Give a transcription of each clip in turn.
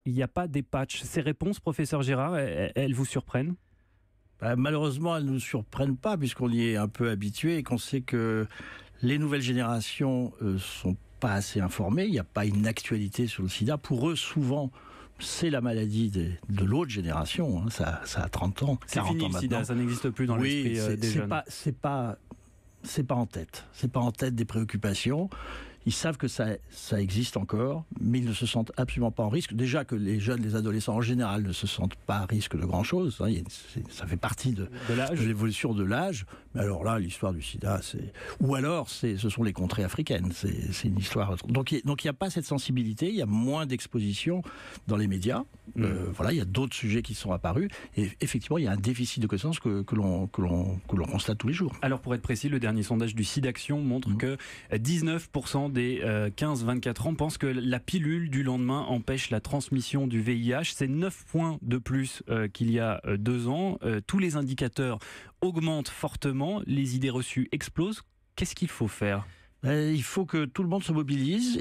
il n'y a pas des patchs. Ces réponses, professeur Gérard, elles vous surprennent ? Malheureusement, elles ne nous surprennent pas, puisqu'on y est un peu habitué et qu'on sait que les nouvelles générations sont pas assez informées. Il n'y a pas une actualité sur le sida. Pour eux, souvent, c'est la maladie de l'autre génération. Hein. Ça a 30 ans, 40 ans maintenant. C'est fini le sida, ça n'existe plus dans l'esprit des jeunes. C'est pas en tête. C'est pas en tête des préoccupations. Ils savent que ça existe encore, mais ils ne se sentent absolument pas en risque. Déjà que les jeunes, les adolescents en général ne se sentent pas à risque de grand-chose. Hein. Ça fait partie de l'évolution de l'âge. Mais alors là, l'histoire du sida, ou alors ce sont les contrées africaines. C'est une histoire. Donc il n'y a pas cette sensibilité. Il y a moins d'exposition dans les médias. Voilà, il y a d'autres sujets qui sont apparus. Et effectivement, il y a un déficit de connaissances que l'on constate tous les jours. Alors pour être précis, le dernier sondage du SIDAction montre que 19% des 15-24 ans pensent que la pilule du lendemain empêche la transmission du VIH. C'est 9 points de plus qu'il y a 2 ans. Tous les indicateurs augmentent fortement, les idées reçues explosent. Qu'est-ce qu'il faut faire ? Il faut que tout le monde se mobilise.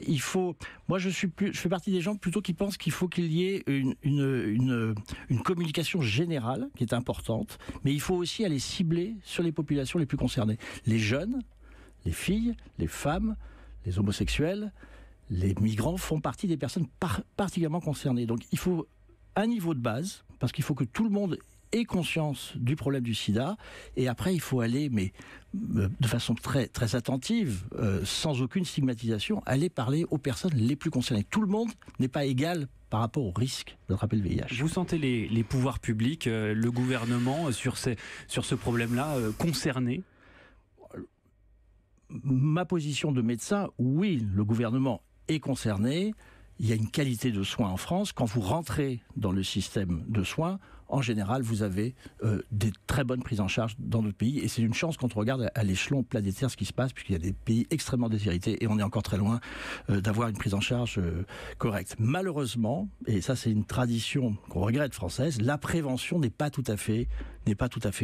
Moi, je fais partie des gens plutôt qui pensent qu'il faut qu'il y ait une communication générale qui est importante, mais il faut aussi aller cibler sur les populations les plus concernées. Les jeunes, les filles, les femmes, les homosexuels, les migrants font partie des personnes particulièrement concernées. Donc il faut un niveau de base, parce qu'il faut que tout le monde ait conscience du problème du sida, et après il faut aller, mais de façon très, très attentive, sans aucune stigmatisation, aller parler aux personnes les plus concernées. Tout le monde n'est pas égal par rapport au risque d'attraper le VIH. Vous sentez les pouvoirs publics, le gouvernement, sur ce problème-là, concernés ? Ma position de médecin, oui, le gouvernement est concerné. Il y a une qualité de soins en France. Quand vous rentrez dans le système de soins, en général, vous avez des très bonnes prises en charge dans notre pays. Et c'est une chance quand on regarde à l'échelon planétaire ce qui se passe, puisqu'il y a des pays extrêmement déshérités et on est encore très loin d'avoir une prise en charge correcte. Malheureusement, et ça c'est une tradition qu'on regrette française, la prévention n'est pas tout à fait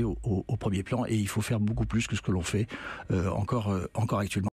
au premier plan et il faut faire beaucoup plus que ce que l'on fait encore actuellement.